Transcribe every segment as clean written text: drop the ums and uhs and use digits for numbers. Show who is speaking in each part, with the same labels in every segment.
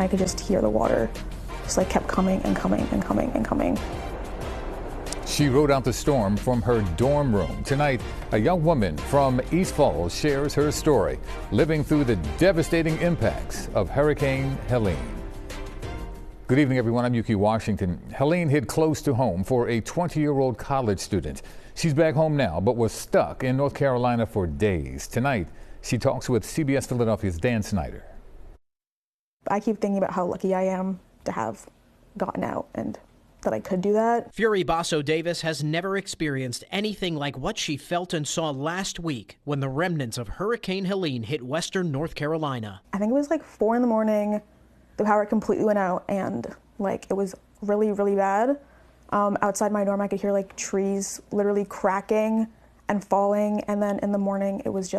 Speaker 1: I could just hear the water just like kept coming and coming and coming and coming.
Speaker 2: She rode out the storm from her dorm room. Tonight, a young woman from East Falls shares her story, living through the devastating impacts of Hurricane Helene. Good evening, everyone. I'm Yuki Washington. Helene hit close to home for a 20-year-old college student. She's back home now, but was stuck in North Carolina for days. Tonight, she talks with CBS Philadelphia's Dan Snyder.
Speaker 1: I keep thinking about how lucky I am to have gotten out and that I could do that.
Speaker 3: Fury Basso Davis has never experienced anything like what she felt and saw last week when the remnants of Hurricane Helene hit western North Carolina.
Speaker 1: I think it was like 4 in the morning. The power completely went out and like it was really, really bad. Outside my dorm, I could hear like trees literally cracking and falling. And then in the morning, it was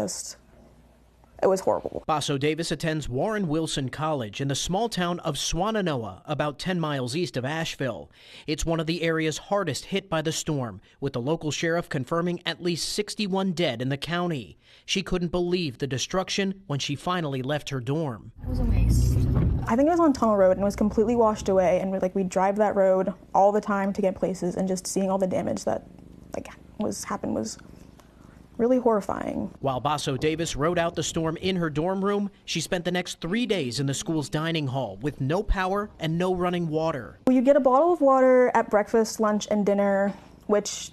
Speaker 1: horrible.
Speaker 3: Basso Davis attends Warren Wilson College in the small town of Swannanoa, about 10 miles east of Asheville. It's one of the areas hardest hit by the storm, with the local sheriff confirming at least 61 dead in the county. She couldn't believe the destruction when she finally left her dorm.
Speaker 4: It was a waste.
Speaker 1: I think it was on Tunnel Road and it was completely washed away. And we drive that road all the time to get places, and just seeing all the damage that happened was really horrifying.
Speaker 3: While Basso Davis rode out the storm in her dorm room, she spent the next 3 days in the school's dining hall with no power and no running water.
Speaker 1: Well, you get a bottle of water at breakfast, lunch, and dinner, which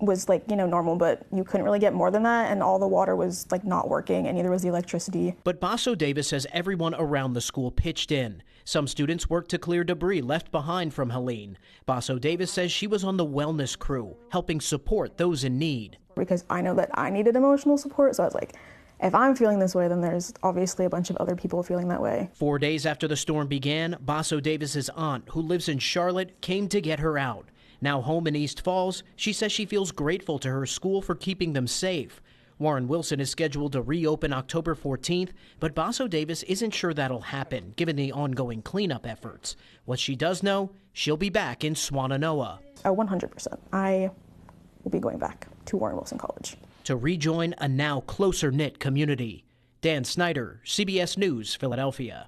Speaker 1: was normal, but you couldn't really get more than that, and all the water was not working, and neither was the electricity.
Speaker 3: But Basso Davis says everyone around the school pitched in. Some students worked to clear debris left behind from Helene. Basso Davis says she was on the wellness crew, helping support those in need.
Speaker 1: Because I know that I needed emotional support, so I was like, if I'm feeling this way, then there's obviously a bunch of other people feeling that way.
Speaker 3: 4 days after the storm began, Basso Davis's aunt, who lives in Charlotte, came to get her out. Now home in East Falls, she says she feels grateful to her school for keeping them safe. Warren Wilson is scheduled to reopen October 14th, but Basso Davis isn't sure that'll happen, given the ongoing cleanup efforts. What she does know, she'll be back in Swannanoa.
Speaker 1: 100%. I will be going back to Warren Wilson College.
Speaker 3: To rejoin a now closer-knit community. Dan Snyder, CBS News, Philadelphia.